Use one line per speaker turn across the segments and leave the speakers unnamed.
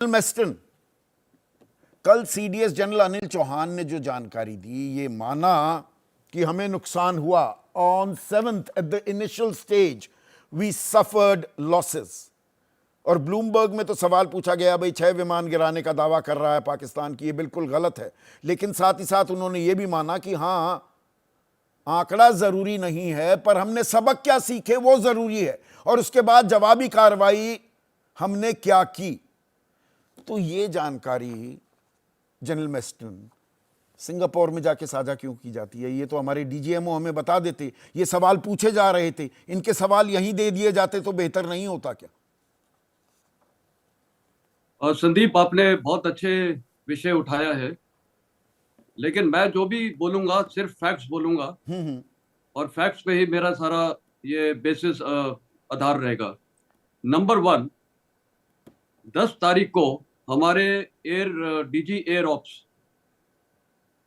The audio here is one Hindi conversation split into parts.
मेस्टन, कल सीडीएस जनरल अनिल चौहान ने जो जानकारी दी, ये माना कि हमें नुकसान हुआ। On 7th at the initial stage we suffered losses. और ब्लूमबर्ग में तो सवाल पूछा गया, भाई 6 विमान गिराने का दावा कर रहा है पाकिस्तान की, ये बिल्कुल गलत है। लेकिन साथ ही साथ उन्होंने ये भी माना कि हां, आंकड़ा जरूरी नहीं है, पर हमने सबक क्या सीखे वो जरूरी है, और उसके बाद जवाबी कार्रवाई हमने क्या की। तो ये जानकारी जनरल मेस्टन सिंगापुर में जाके साझा क्यों की जाती है? ये तो हमारे डीजीएमओ हमें बता देते। ये सवाल पूछे जा रहे थे, इनके सवाल यहीं दे दिए जाते तो बेहतर नहीं होता क्या?
संदीप, आपने बहुत अच्छे विषय उठाया है, लेकिन मैं जो भी बोलूंगा सिर्फ फैक्ट्स बोलूंगा। और फैक्ट्स पे ही मेरा सारा ये बेसिस आधार रहेगा। नंबर 1, 10 तारीख को हमारे DG air ops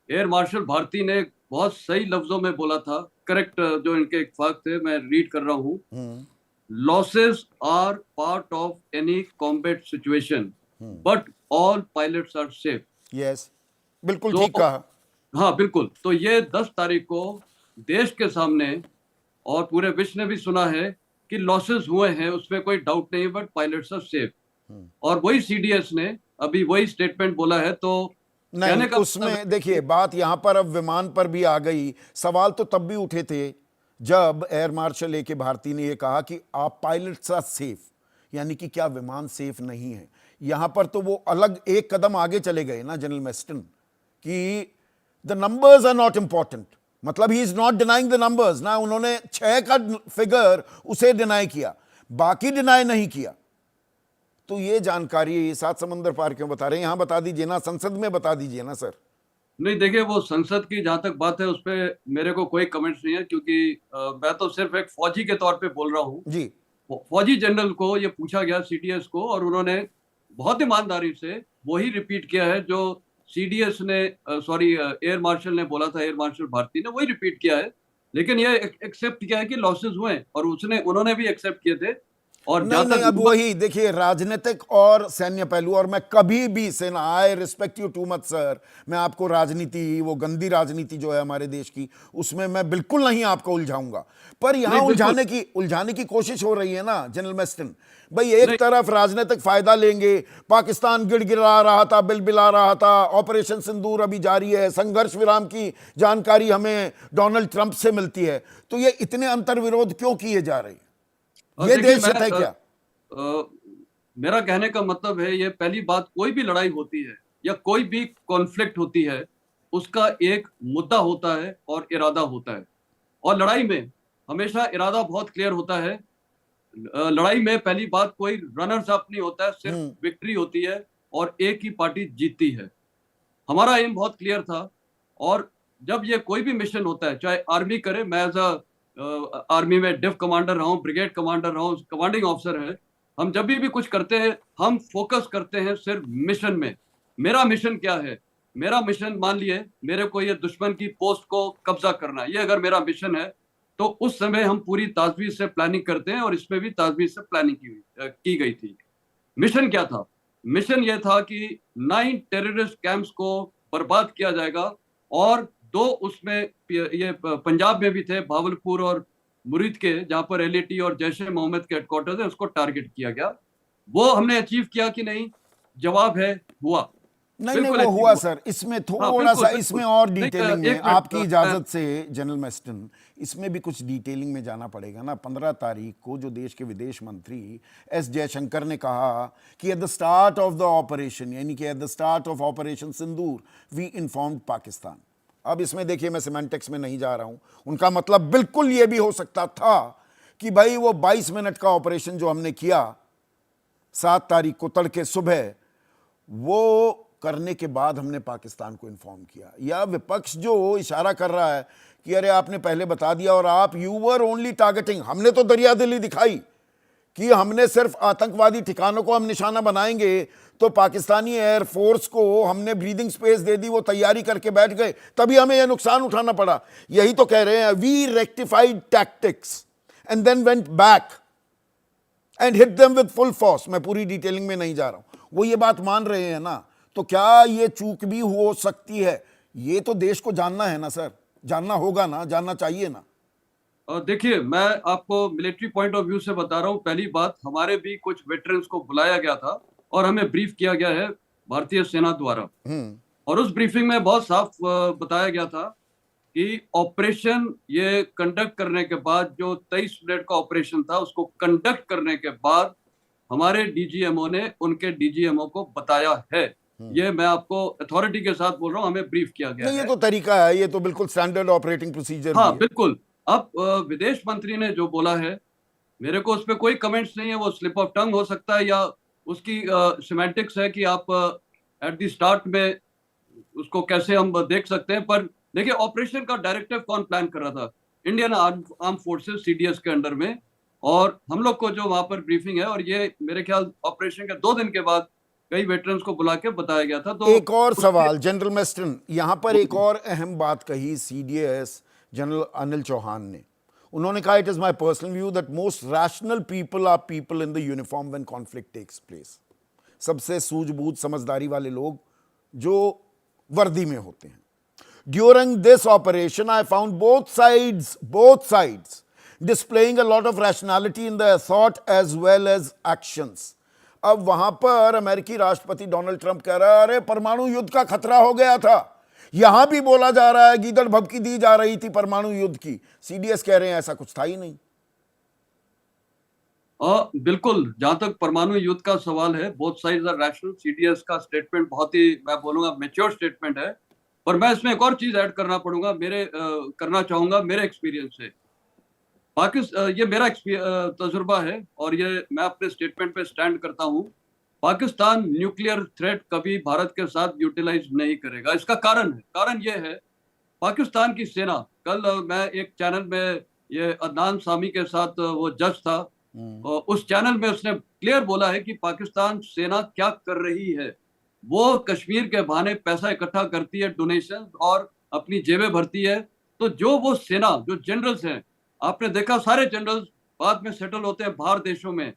air marshal Bharti ने बहुत सही लफ्जों में बोला था, करेक्ट जो इनके इत्तेफाक थे, मैं रीड कर रहा हूँ। Losses are part of any combat situation, but all pilots are safe.
Yes, बिल्कुल
तो
ठीक कहा।
हाँ, बिल्कुल। तो ये 10 तारीख को देश के सामने और पूरे विश्व ने भी सुना है कि लॉसेस हुए हैं, उसमें कोई डाउट नहीं, बट पायलट्स आर सेफ। और वही सीडीएस ने अभी वही स्टेटमेंट बोला है। तो
नहीं, उसमें देखिए बात यहां पर अब विमान पर भी आ गई। सवाल तो तब भी उठे थे जब एयर मार्शल ए.के. भारती ने यह कहा कि आप पायलट्स आर सेफ, यानी कि क्या विमान सेफ नहीं है। यहां पर तो वो अलग एक कदम आगे चले गए ना जनरल मेस्टन, कि the numbers are not important. मतलब he is not denying the numbers ना, उन्होंने 6 का फिगर उसे डिनाई किया, बाकी डिनाई नहीं किया। तो ये जानकारी 7 समंदर पार क्यों बता रहे हैं? यहां बता दीजिए ना, संसद में बता दीजिए ना सर।
नहीं, देखिए, वो संसद की जहां तक बात है उस पर मेरे को कोई कमेंट्स नहीं है, क्योंकि मैं तो सिर्फ एक फौजी के तौर पे बोल रहा हूँ
जी।
फौजी जनरल को ये पूछा गया सीडीएस को, और उन्होंने बहुत ईमानदारी से वही रिपीट किया है जो सीडीएस ने सॉरी एयर मार्शल ने बोला था, एयर मार्शल भारती ने वही रिपीट किया है। लेकिन ये एक्सेप्ट किया है कि लॉसेस हुए, और उन्होंने भी एक्सेप्ट किए थे। और
नहीं नहीं, अब वही देखिए, राजनीतिक और सैन्य पहलू, और मैं कभी भी सेना, I respect you too much sir, मैं आपको राजनीति, वो गंदी राजनीति जो है हमारे देश की, उसमें मैं बिल्कुल नहीं आपको उलझाऊंगा। पर यहां उलझाने की कोशिश हो रही है ना जनरल मेस्टन। भाई एक तरफ राजनीतिक फायदा लेंगे, पाकिस्तान गिड़गिड़ा रहा था, बिलबिला रहा था, ऑपरेशन सिंदूर अभी जारी है, संघर्ष विराम की जानकारी हमें डोनाल्ड ट्रंप से मिलती है। तो ये इतने अंतर्विरोध क्यों किए जा रहे हैं? ये देश है क्या?
मेरा कहने का मतलब है, ये पहली बात, कोई भी लड़ाई होती है या कोई भी कॉन्फ्लिक्ट होती है, उसका एक मुद्दा होता है और इरादा होता है। और लड़ाई में हमेशा इरादा बहुत क्लियर होता है। लड़ाई में पहली बात, कोई रनर्स अप नहीं होता है, सिर्फ विक्ट्री होती है और एक ही पार्टी जीतती है। हमारा एम बहुत क्लियर था। और जब ये कोई भी मिशन होता है, चाहे आर्मी करे, मैं एज आर्मी में डिफ कमांडर रहा हूँ, ब्रिगेड कमांडर रहा हूँ, कमांडिंग ऑफिसर है, हम जब भी कुछ करते हैं हम फोकस करते हैं सिर्फ मिशन में। मेरा मिशन क्या है? मेरा मिशन, मान लिए मेरे को ये दुश्मन की पोस्ट को कब्जा करना है, ये अगर मेरा मिशन है तो उस समय हम पूरी ताजवीज से प्लानिंग करते हैं, और इसमें भी ताजवीज से प्लानिंग की गई थी। मिशन क्या था? मिशन यह था कि 9 टेररिस्ट कैंप्स को बर्बाद किया जाएगा, और 2 उसमें ये पंजाब में भी थे, भावलपुर और मुरीद के, जहां पर एलएटी और जैश ए मोहम्मद के हेडक्वार्टर्स है, उसको टारगेट किया गया। वो हमने अचीव किया कि नहीं? जवाब है, हुआ।
नहीं नहीं, वो हुआ सर। इसमें थोड़ा सा, इसमें और डिटेलिंग में आपकी इजाजत से जनरल मेस्टन, इसमें भी कुछ डिटेलिंग में जाना पड़ेगा ना। 15 तारीख को जो देश के विदेश मंत्री एस जयशंकर ने कहा कि at the start of the operation, यानी कि at the start of operation Sindoor we informed Pakistan. अब इसमें देखिए, मैं सिमेंटिक्स में नहीं जा रहा हूं, उनका मतलब बिल्कुल ये भी हो सकता था कि भाई वो 22 मिनट का ऑपरेशन जो हमने किया 7 तारीख को तड़के सुबह, वो करने के बाद हमने पाकिस्तान को इन्फॉर्म किया। या विपक्ष जो इशारा कर रहा है कि अरे आपने पहले बता दिया और आप यू वर ओनली टारगेटिंग, हमने तो दरियादिली दिखाई कि हमने सिर्फ आतंकवादी ठिकानों को हम निशाना बनाएंगे, तो पाकिस्तानी एयरफोर्स को हमने ब्रीदिंग स्पेस दे दी, वो तैयारी करके बैठ गए, तभी हमें यह नुकसान उठाना पड़ा। यही तो कह रहे हैं, we rectified tactics and then went back and hit them with full force. मैं पूरी डिटेलिंग में नहीं जा रहा हूं। वो ये बात मान रहे हैं ना, तो क्या ये चूक भी हो सकती है? ये तो देश को जानना है ना सर, जानना होगा ना, जानना चाहिए ना।
देखिए, मैं आपको मिलिट्री पॉइंट ऑफ व्यू से बता रहा हूँ। पहली बात, हमारे भी कुछ वेटरन्स को बुलाया गया था और हमें ब्रीफ किया गया है भारतीय सेना द्वारा। और उस ब्रीफिंग में बहुत साफ बताया गया था कि ऑपरेशन ये कंडक्ट करने के बाद, जो 23 मिनट का ऑपरेशन था, उसको कंडक्ट करने के बाद हमारे डीजीएमओ ने उनके डीजीएमओ को बताया है। ये मैं आपको अथॉरिटी के साथ बोल रहा हूँ, हमें ब्रीफ किया गया
नहीं, ये
है।
तो तरीका है, ये तो बिल्कुल स्टैंडर्ड ऑपरेटिंग प्रोसीजर भी
हाँ,
है।
बिल्कुल। अब विदेश मंत्री ने जो बोला है, मेरे को उस पर कोई कमेंट्स नहीं है। वो स्लिप ऑफ टंग हो सकता है या उसकी सिमेंटिक्स है कि आप एट द स्टार्ट में उसको कैसे हम देख सकते हैं। पर देखिए, ऑपरेशन का डायरेक्टिव कौन प्लान कर रहा था? इंडियन आर्म फोर्सेस सीडीएस के अंडर में। और हम लोग को जो वहां पर ब्रीफिंग है, और ये मेरे ख्याल ऑपरेशन के 2 दिन के बाद कई वेटरन्स को बुला के बताया गया था। तो
एक और
उसके
सवाल जनरल मेस्टन, यहां पर एक और अहम बात कही सीडीएस जनरल अनिल चौहान ने। उन्होंने कहा, it is my personal view that most rational people are people in the uniform when conflict takes place. सबसे सूझबूझ समझदारी वाले लोग जो वर्दी में होते हैं। During this operation I found both sides displaying a lot of rationality in their thought as well as actions. अब वहां पर अमेरिकी राष्ट्रपति डोनाल्ड ट्रंप कह रहा है, अरे परमाणु युद्ध का खतरा हो गया था। यहां भी बोला जा रहा है, गीदड़ भभकी दी जा रही थी परमाणु युद्ध की। सीडीएस कह रहे हैं ऐसा कुछ था ही नहीं।
बिल्कुल, जहां तक परमाणु युद्ध का सवाल है, both sides are rational. CDS का स्टेटमेंट बहुत ही, मैं बोलूंगा, मैच्योर स्टेटमेंट है। पर मैं इसमें एक और चीज ऐड करना चाहूंगा मेरे एक्सपीरियंस से। ये मेरा तजुर्बा है और ये मैं अपने स्टेटमेंट पे स्टैंड करता हूँ। पाकिस्तान न्यूक्लियर थ्रेट कभी भारत के साथ यूटिलाइज नहीं करेगा। इसका कारण ये है, पाकिस्तान की सेना, कल मैं एक चैनल में, ये अदनान सामी के साथ वो जज था, उस चैनल में उसने क्लियर बोला है कि पाकिस्तान सेना क्या कर रही है। वो कश्मीर के बहाने पैसा इकट्ठा करती है, डोनेशन, और अपनी जेबें भरती है। तो जो वो सेना, जो जनरल्स हैं, आपने देखा सारे जनरल्स बाद में सेटल होते हैं बाहर देशों में,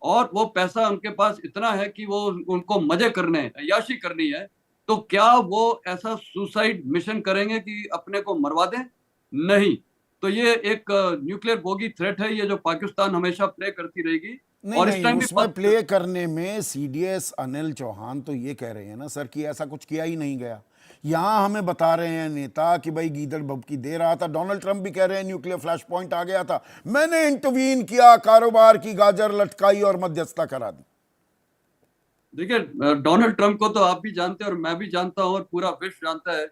और वो पैसा उनके पास इतना है कि वो, उनको मजे करने, अय्याशी करनी है। तो क्या वो ऐसा सुसाइड मिशन करेंगे कि अपने को मरवा दें? नहीं। तो ये एक न्यूक्लियर बोगी थ्रेट है, ये जो पाकिस्तान हमेशा प्ले करती रहेगी।
नहीं
और इस
नहीं,
टाइम भी
उसमें प्ले करने में सीडीएस अनिल चौहान तो ये कह रहे हैं ना सर कि ऐसा कुछ किया ही नहीं गया। यहां हमें बता रहे हैं नेता कि भाई गीदड़ भभकी दे रहा था। डोनाल्ड ट्रंप भी कह रहे हैं न्यूक्लियर फ्लैश पॉइंट आ गया था, मैंने इंटरवीन किया, कारोबार की गाजर लटकाई और मध्यस्थता करा दी।
देखिए, डोनाल्ड ट्रंप को तो आप भी जानते हैं और मैं भी जानता हूं और पूरा विश्व जानता है।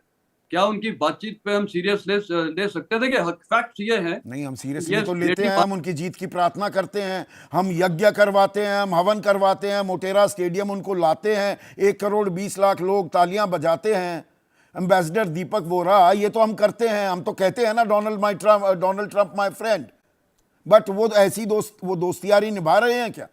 क्या उनकी बातचीत पे हम सीरियस ले सकते हैं? देखिए, फैक्ट ये है।
नहीं, हम सीरियसली
ये
तो लेते हैं,
बात,
हम उनकी जीत की प्रार्थना करते हैं, हम यज्ञ करवाते हैं, हम हवन करवाते हैं, मोटेरा स्टेडियम उनको लाते हैं, 1 करोड़ 20 लाख लोग तालियां बजाते हैं, एम्बेसडर दीपक वोरा, ये तो हम करते हैं। हम तो कहते हैं ना, Donald Trump my friend. But वो ऐसी दोस्ती यारी निभा रहे हैं क्या?